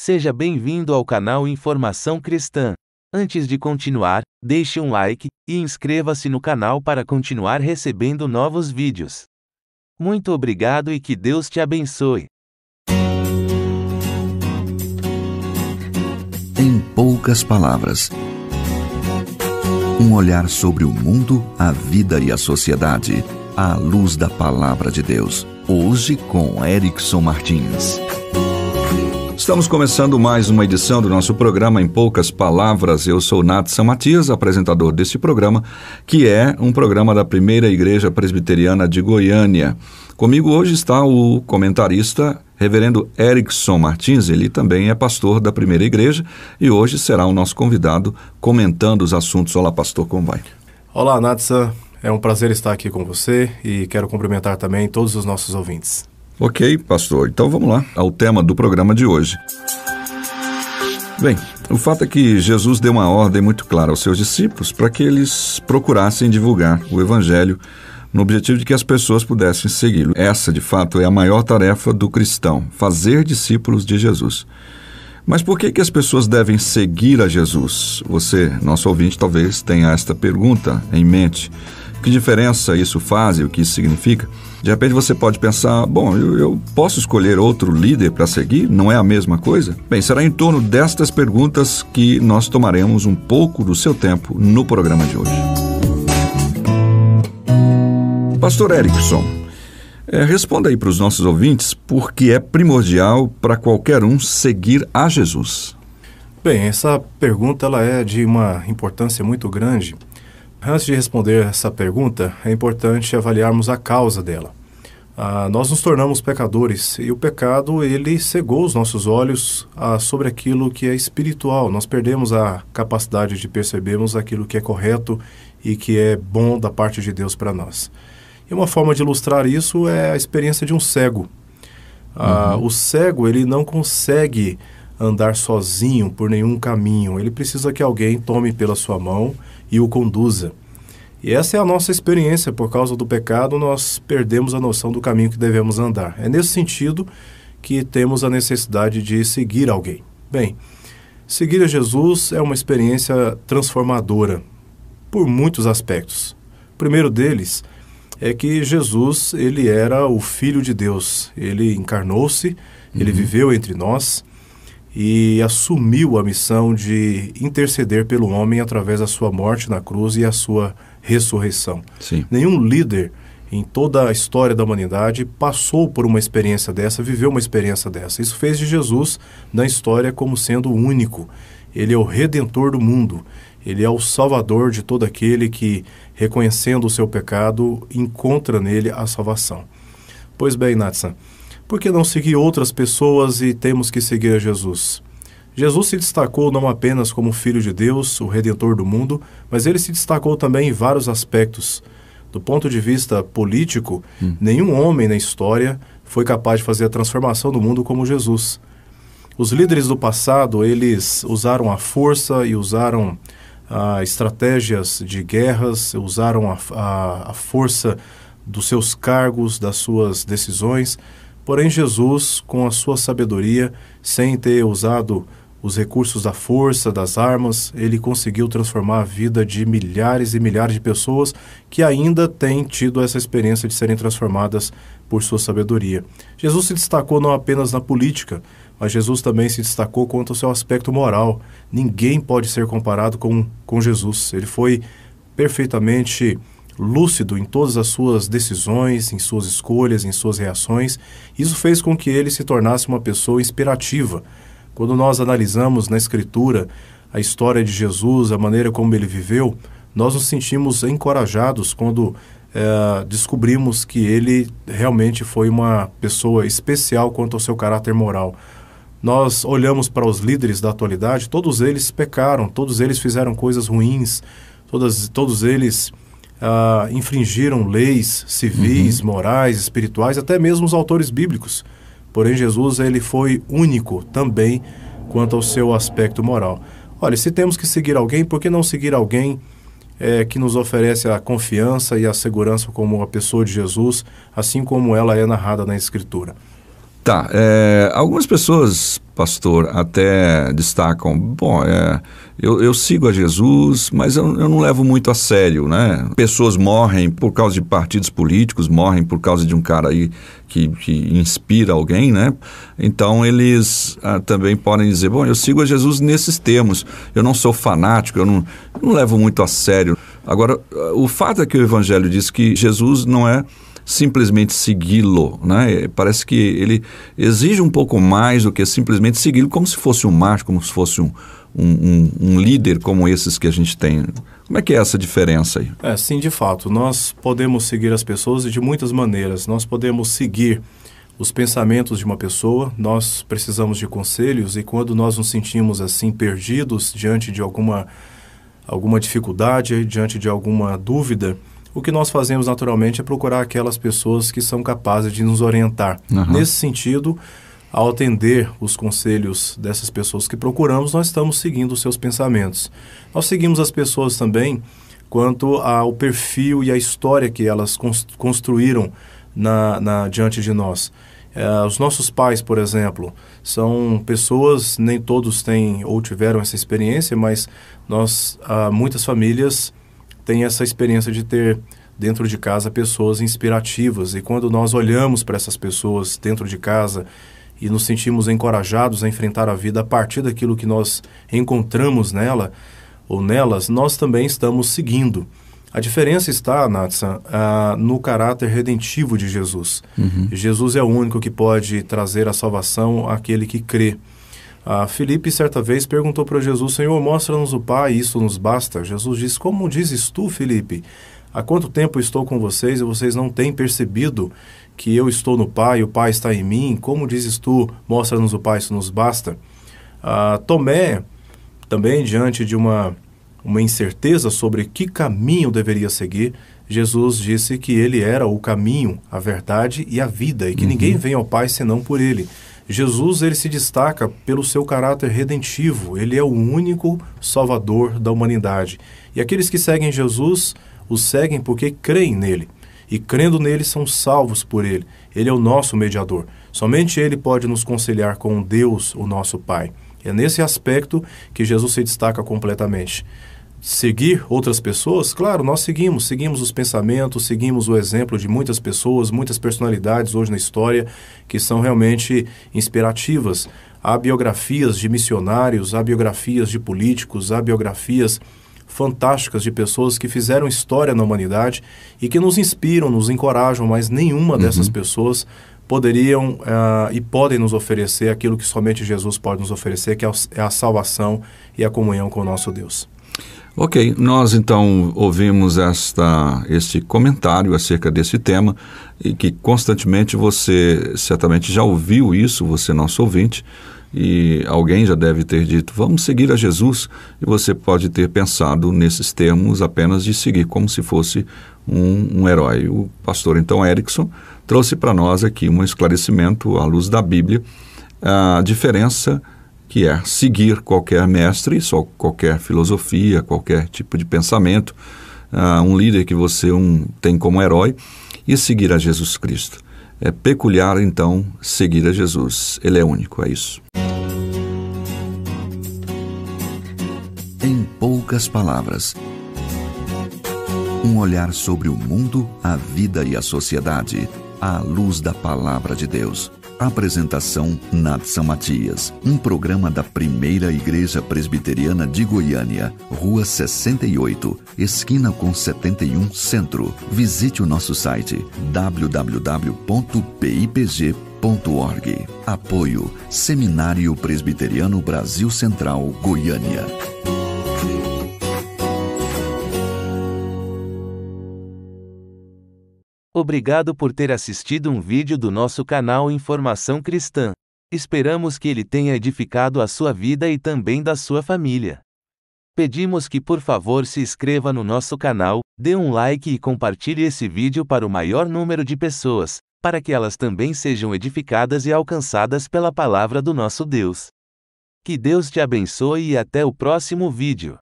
Seja bem-vindo ao canal Informação Cristã. Antes de continuar, deixe um like e inscreva-se no canal para continuar recebendo novos vídeos. Muito obrigado e que Deus te abençoe. Em poucas palavras, um olhar sobre o mundo, a vida e a sociedade, à luz da Palavra de Deus. Hoje com Erickson Martins. Estamos começando mais uma edição do nosso programa Em Poucas Palavras. Eu sou Natson Matias, apresentador deste programa, que é um programa da Primeira Igreja Presbiteriana de Goiânia. Comigo hoje está o comentarista Reverendo Erickson Martins. Ele também é pastor da Primeira Igreja e hoje será o nosso convidado comentando os assuntos. Olá, pastor, como vai? Olá, Natson. É um prazer estar aqui com você e quero cumprimentar também todos os nossos ouvintes. Ok, pastor. Então vamos lá ao tema do programa de hoje. Bem, o fato é que Jesus deu uma ordem muito clara aos seus discípulos para que eles procurassem divulgar o Evangelho no objetivo de que as pessoas pudessem segui-lo. Essa, de fato, é a maior tarefa do cristão, fazer discípulos de Jesus. Mas por que as pessoas devem seguir a Jesus? Você, nosso ouvinte, talvez tenha esta pergunta em mente. Que diferença isso faz e o que isso significa? De repente você pode pensar, bom, eu posso escolher outro líder para seguir? Não é a mesma coisa? Bem, será em torno destas perguntas que nós tomaremos um pouco do seu tempo no programa de hoje. Pastor Erickson, responda aí para os nossos ouvintes por que é primordial para qualquer um seguir a Jesus. Bem, essa pergunta ela é de uma importância muito grande. Antes de responder essa pergunta, é importante avaliarmos a causa dela. Nós nos tornamos pecadores e o pecado, ele cegou os nossos olhos sobre aquilo que é espiritual. Nós perdemos a capacidade de percebermos aquilo que é correto e que é bom da parte de Deus para nós. E uma forma de ilustrar isso é a experiência de um cego. O cego, ele não consegue andar sozinho por nenhum caminho. Ele precisa que alguém tome pela sua mão e o conduza. E essa é a nossa experiência. Por causa do pecado, nós perdemos a noção do caminho que devemos andar. É nesse sentido que temos a necessidade de seguir alguém. Bem, seguir a Jesus é uma experiência transformadora por muitos aspectos. O primeiro deles é que Jesus, ele era o Filho de Deus. Ele encarnou-se, ele viveu entre nós e assumiu a missão de interceder pelo homem através da sua morte na cruz e a sua ressurreição. Sim. Nenhum líder em toda a história da humanidade passou por uma experiência dessa, viveu uma experiência dessa. Isso fez de Jesus, na história, como sendo o único. Ele é o Redentor do mundo. Ele é o Salvador de todo aquele que, reconhecendo o seu pecado, encontra nele a salvação. Pois bem, Natson, por que não seguir outras pessoas e temos que seguir a Jesus? Jesus se destacou não apenas como Filho de Deus, o Redentor do mundo, mas ele se destacou também em vários aspectos. Do ponto de vista político, nenhum homem na história foi capaz de fazer a transformação do mundo como Jesus. Os líderes do passado, eles usaram a força e usaram estratégias de guerras, usaram a força dos seus cargos, das suas decisões. Porém, Jesus, com a sua sabedoria, sem ter usado os recursos da força, das armas, ele conseguiu transformar a vida de milhares e milhares de pessoas que ainda têm tido essa experiência de serem transformadas por sua sabedoria. Jesus se destacou não apenas na política, mas Jesus também se destacou quanto ao seu aspecto moral. Ninguém pode ser comparado com Jesus. Ele foi perfeitamente lúcido em todas as suas decisões, em suas escolhas, em suas reações. Isso fez com que ele se tornasse uma pessoa inspirativa. Quando nós analisamos na Escritura a história de Jesus, a maneira como ele viveu, nós nos sentimos encorajados quando descobrimos que ele realmente foi uma pessoa especial quanto ao seu caráter moral. Nós olhamos para os líderes da atualidade, todos eles pecaram, todos eles fizeram coisas ruins, todos eles infringiram leis civis, morais, espirituais, até mesmo os autores bíblicos. Porém, Jesus, ele foi único também quanto ao seu aspecto moral. Olha, se temos que seguir alguém, por que não seguir alguém que nos oferece a confiança e a segurança como a pessoa de Jesus, assim como ela é narrada na Escritura? Tá, algumas pessoas, pastor, até destacam, bom, eu sigo a Jesus, mas eu não levo muito a sério, né? Pessoas morrem por causa de partidos políticos, morrem por causa de um cara aí que inspira alguém, né? Então eles também podem dizer, bom, eu sigo a Jesus nesses termos, eu não sou fanático, eu não levo muito a sério. Agora, o fato é que o Evangelho diz que Jesus não é simplesmente segui-lo, né? Parece que ele exige um pouco mais do que simplesmente segui-lo, como se fosse um macho, como se fosse um líder como esses que a gente tem. Como é que é essa diferença aí? Sim, de fato. Nós podemos seguir as pessoas de muitas maneiras. Nós podemos seguir os pensamentos de uma pessoa, nós precisamos de conselhos, e quando nós nos sentimos assim perdidos diante de alguma dificuldade, diante de alguma dúvida, o que nós fazemos naturalmente é procurar aquelas pessoas que são capazes de nos orientar. Uhum. Nesse sentido, ao atender os conselhos dessas pessoas que procuramos, nós estamos seguindo os seus pensamentos. Nós seguimos as pessoas também quanto ao perfil e a história que elas construíram diante de nós. Os nossos pais, por exemplo, são pessoas, nem todos têm ou tiveram essa experiência, mas muitas famílias têm essa experiência de ter dentro de casa pessoas inspirativas, e quando nós olhamos para essas pessoas dentro de casa e nos sentimos encorajados a enfrentar a vida a partir daquilo que nós encontramos nela ou nelas, nós também estamos seguindo. A diferença está, Natsan, no caráter redentivo de Jesus. Uhum. Jesus é o único que pode trazer a salvação àquele que crê. Filipe, certa vez, perguntou para Jesus, Senhor, mostra-nos o Pai, isso nos basta. Jesus disse, como dizes tu, Filipe? Há quanto tempo estou com vocês e vocês não têm percebido que eu estou no Pai e o Pai está em mim? Como dizes tu, mostra-nos o Pai, isso nos basta? Tomé, também diante de uma incerteza sobre que caminho deveria seguir, Jesus disse que ele era o caminho, a verdade e a vida, e que ninguém vem ao Pai senão por ele. Jesus, ele se destaca pelo seu caráter redentivo, ele é o único salvador da humanidade. E aqueles que seguem Jesus, o seguem porque creem nele. E crendo nele, são salvos por ele. Ele é o nosso mediador. Somente ele pode nos conciliar com Deus, o nosso Pai. É nesse aspecto que Jesus se destaca completamente. Seguir outras pessoas? Claro, nós seguimos os pensamentos, seguimos o exemplo de muitas pessoas, muitas personalidades hoje na história que são realmente inspirativas. Há biografias de missionários, há biografias de políticos, há biografias fantásticas de pessoas que fizeram história na humanidade e que nos inspiram, nos encorajam, mas nenhuma dessas pessoas poderiam e podem nos oferecer aquilo que somente Jesus pode nos oferecer, que é a salvação e a comunhão com o nosso Deus. Ok, nós então ouvimos este comentário acerca desse tema e que constantemente você certamente já ouviu isso, você nosso ouvinte, e alguém já deve ter dito, vamos seguir a Jesus, e você pode ter pensado nesses termos apenas de seguir como se fosse um herói. O pastor então Erickson trouxe para nós aqui um esclarecimento à luz da Bíblia, a diferença que é seguir qualquer mestre, só qualquer filosofia, qualquer tipo de pensamento, um líder que você tem como herói, e seguir a Jesus Cristo. É peculiar, então, seguir a Jesus. Ele é único, é isso. Em poucas palavras, um olhar sobre o mundo, a vida e a sociedade, à luz da Palavra de Deus. Apresentação Natsan Matias, um programa da Primeira Igreja Presbiteriana de Goiânia, Rua 68, esquina com 71 Centro. Visite o nosso site www.pipg.org. Apoio Seminário Presbiteriano Brasil Central, Goiânia. Obrigado por ter assistido um vídeo do nosso canal Informação Cristã. Esperamos que ele tenha edificado a sua vida e também da sua família. Pedimos que por favor se inscreva no nosso canal, dê um like e compartilhe esse vídeo para o maior número de pessoas, para que elas também sejam edificadas e alcançadas pela palavra do nosso Deus. Que Deus te abençoe e até o próximo vídeo.